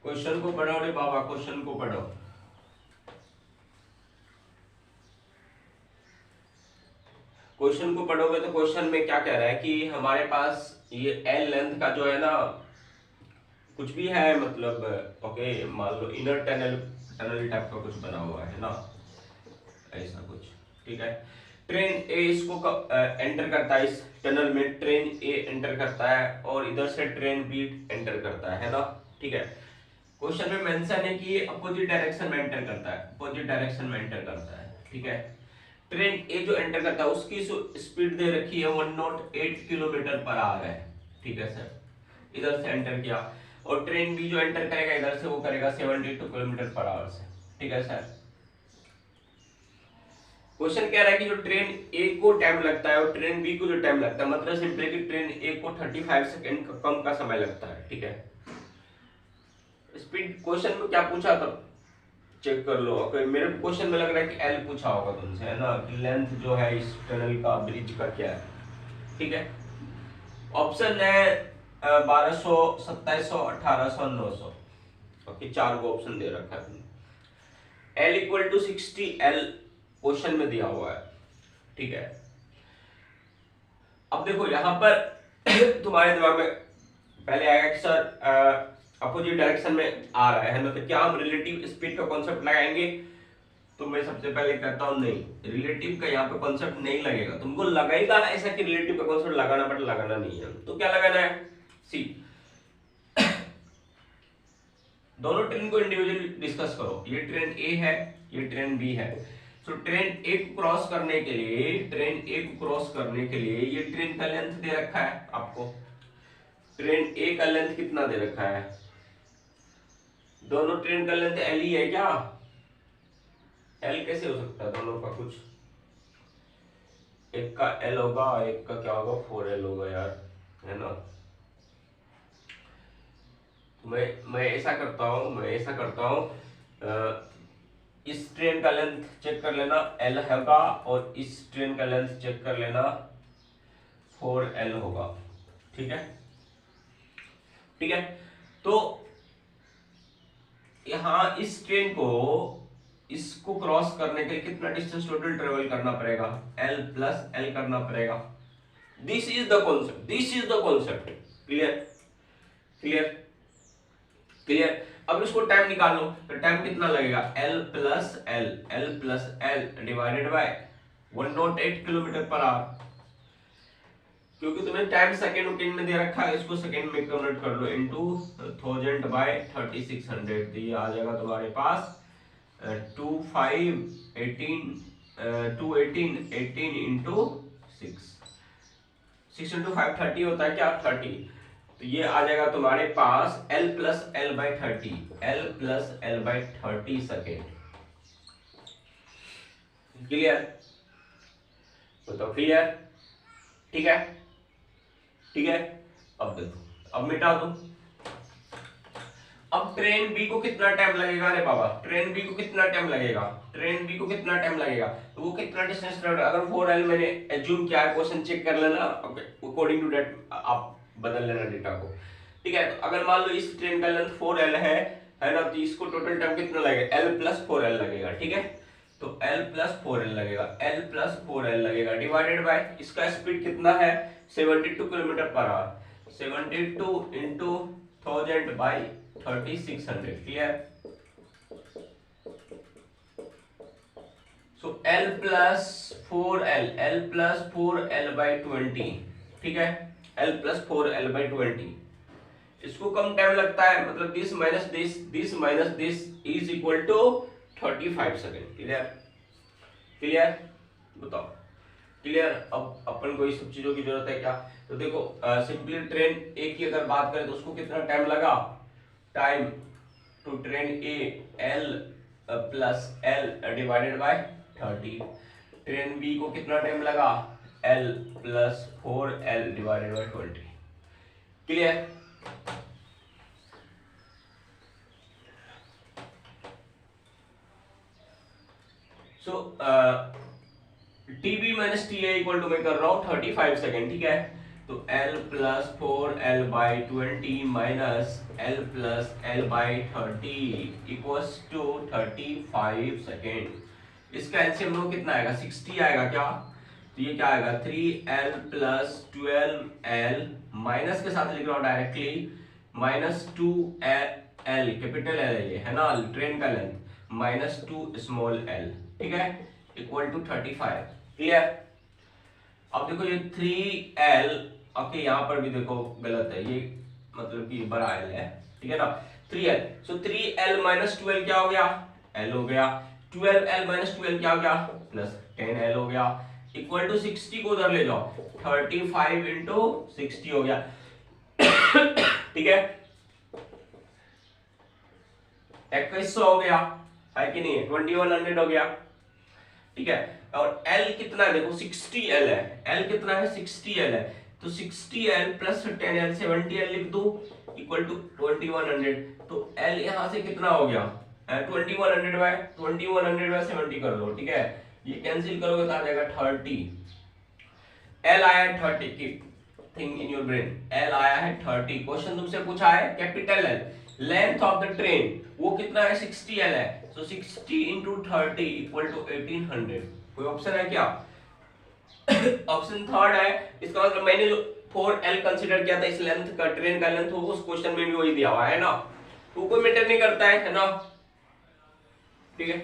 Question को पढ़ो रे बाबा, क्वेश्चन को पढ़ो। क्वेश्चन को पढ़ोगे तो क्वेश्चन में क्या कह रहा है कि हमारे पास ये एल लेंथ का जो है ना कुछ भी है, मतलब ओके मान लो इनर टनल टनल टाइप का कुछ बना हुआ है ना, ऐसा कुछ, ठीक है। ट्रेन ए इसको एंटर करता है, इस टनल में ट्रेन ए एंटर करता है और इधर से ट्रेन बी एंटर करता है ना, ठीक है। क्वेश्चन में मेंशन है कि ये अपोजिट डायरेक्शन में एंटर करता है, अपोजिट डायरेक्शन में एंटर करता है, ठीक है। ट्रेन ए जो एंटर करता है उसकी स्पीड दे रखी है 108 किलोमीटर पर आवर है, ठीक है सर। इधर से एंटर किया और ट्रेन बी जो एंटर करेगा इधर से वो करेगा 72 किलोमीटर पर आवर से, ठीक है सर। क्वेश्चन कह रहा है कि जो ट्रेन ए को टाइम लगता है और ट्रेन बी को जो टाइम लगता है, मतलब सिंपली कि ट्रेन ए को 35 सेकंड कम का समय लगता है, ठीक है। स्पीड क्वेश्चन में क्या पूछा था चेक कर लो। ओके मेरे क्वेश्चन में लग रहा है कि एल पूछा होगा तुमसे, है ना, कि लेंथ जो है इस टनल का, ब्रिज का क्या है, ठीक है। ऑप्शन है 1200, 2700, 1800, 900। ओके चार को ऑप्शन दे रखा है। L equal to 60 L question में दिया हुआ है, ठीक है। अब देखो यहां पर तुम्हारे दिमाग में पहले आएगा कि सर अपोजिट डायरेक्शन में आ रहा है ना, तो क्या हम रिलेटिव स्पीड का कॉन्सेप्ट लगाएंगे? तो मैं सबसे पहले कहता हूं नहीं, रिलेटिव का यहाँ पे कॉन्सेप्ट नहीं लगेगा। तुमको लगेगा ऐसा कि रिलेटिव का कॉन्सेप्ट लगाना, बट लगाना नहीं है। तो क्या लगाना है? सी दोनों ट्रेन को इंडिविजुअली डिस्कस करो। ये ट्रेन ए है, ये ट्रेन बी है। सो ट्रेन ए को क्रॉस करने के लिए, ट्रेन ए को क्रॉस करने के लिए ये ट्रेन का लेंथ दे रखा है आपको। ट्रेन ए का लेंथ कितना दे रखा है? दोनों ट्रेन का लेंथ एल ही है क्या? एल कैसे हो सकता है दोनों का? कुछ एक का एल होगा, एक का क्या होगा, 4L होगा यार, है ना। मैं ऐसा करता हूँ इस ट्रेन का लेंथ चेक कर लेना, एल होगा, और इस ट्रेन का लेंथ चेक कर लेना 4L होगा, ठीक है, ठीक है। तो यहां इस ट्रेन को, इसको क्रॉस करने के लिए कितना डिस्टेंस टोटल ट्रेवल करना पड़ेगा? L प्लस L करना पड़ेगा। This is the concept, this is the concept. Clear clear clear. अब इसको टाइम निकाल लो, तो टाइम कितना लगेगा? L plus L divided bye 108 kilometre per hour. क्योंकि तुम्हें टाइम सेकंड सेकंड में दे रखा है, इसको सेकंड में कन्वर्ट कर लो इनटू 1000 बाय 3600। तो ये आ जाएगा तुम्हारे पास 18 इंटू 6 इंटू 5 30 होता है क्या? 30। तो ये आ जाएगा तुम्हारे पास L plus L by 30, L plus L by 30 second. Clear? तो क्लियर, ठीक है, ठीक है। अब देखो, अब मिटा दो। अब ट्रेन बी को कितना टाइम लगेगा? अरे बाबा, ट्रेन बी को कितना टाइम लगेगा? ट्रेन बी को कितना टाइम लगेगा? तो वो कितना डिस्टेंस ट्रेवल, अगर 4L मैंने एज्यूम किया है, क्वेश्चन चेक कर लेना, अकॉर्डिंग टू दैट आप बदल लेना डेटा को, ठीक है। तो अगर मान लो इस ट्रेन का लेंथ 4L है ना, तो इसको टोटल टाइम कितना लगेगा? L प्लस 4L लगेगा, ठीक है। तो L प्लस 4L लगेगा, L प्लस 4L लगेगा, डिवाइडेड बाय इसका स्पीड कितना है? 72 kilometre per hour. 72 into 1000 by 3600। Clear? So L plus 4L by 20, ठीक है, L प्लस 4L बाई 20। इसको कम टाइम लगता है, मतलब this minus this is equal to 35 second. Clear clear, बताओ क्लियर। अब अपन को इस सब चीजों की जरूरत है क्या? तो देखो सिंपली ट्रेन ए की अगर बात करें तो उसको कितना टाइम लगा? Time to train A L plus L divided by 30। Train B को कितना टाइम लगा? L plus 4L divided by 20। Clear? So TB minus T A equal to मैं कर रहा हूं 35 सेकेंड, ठीक है। तो L plus 4L/20 minus L plus L/30 equals to 35 second. इसका एलसीएम लो कितना आएगा, 60 आएगा क्या? तो ये क्या आएगा, 3L प्लस 12L माइनस के साथ लिख रहा हूं directly, minus 2L, capital L है ना ट्रेन का लेंथ, माइनस 2 स्मॉल एल, ठीक है, इक्वल टू 35। क्लियर? अब देखो ये 3L, ओके यहाँ पर भी देखो गलत है ये, मतलब कि बड़ा एल है, ठीक है ना, 3L, सो 3L माइनस 12 क्या हो गया, L हो गया, 12L माइनस 12 क्या हो गया, प्लस 10L हो गया, इक्वल टू 60 को उधर ले जाओ, 35 इंटू 60 हो गया, ठीक है, 2100 हो गया, है कि नहीं, 2100 हो गया, ठीक है। और L कितना है देखो, 60L है, L कितना है, 60L है, तो 60L प्लस 10L 70L लिख दो, इक्वल टू 2100, तो L यहां से कितना हो गया, 2100 बाय 70 कर दो, ठीक है, ये कैंसिल करोगे तो आ जाएगा 30, L आया है 30 key thing in your brain, L आया है 30। क्वेश्चन तुमसे पूछा है capital L, length of the train वो कितना है, 60L है, सो 60 इंटू 30 इक्वल टू 1800। कोई ऑप्शन है क्या? ऑप्शन थर्ड है, इसका मतलब मैंने जो 4L कंसीडर किया था इस लेंथ का, ट्रेन का लेंथ, उस क्वेश्चन में भी वही दिया हुआ है ना, तो कोई मैटर नहीं करता है ना, ठीक है।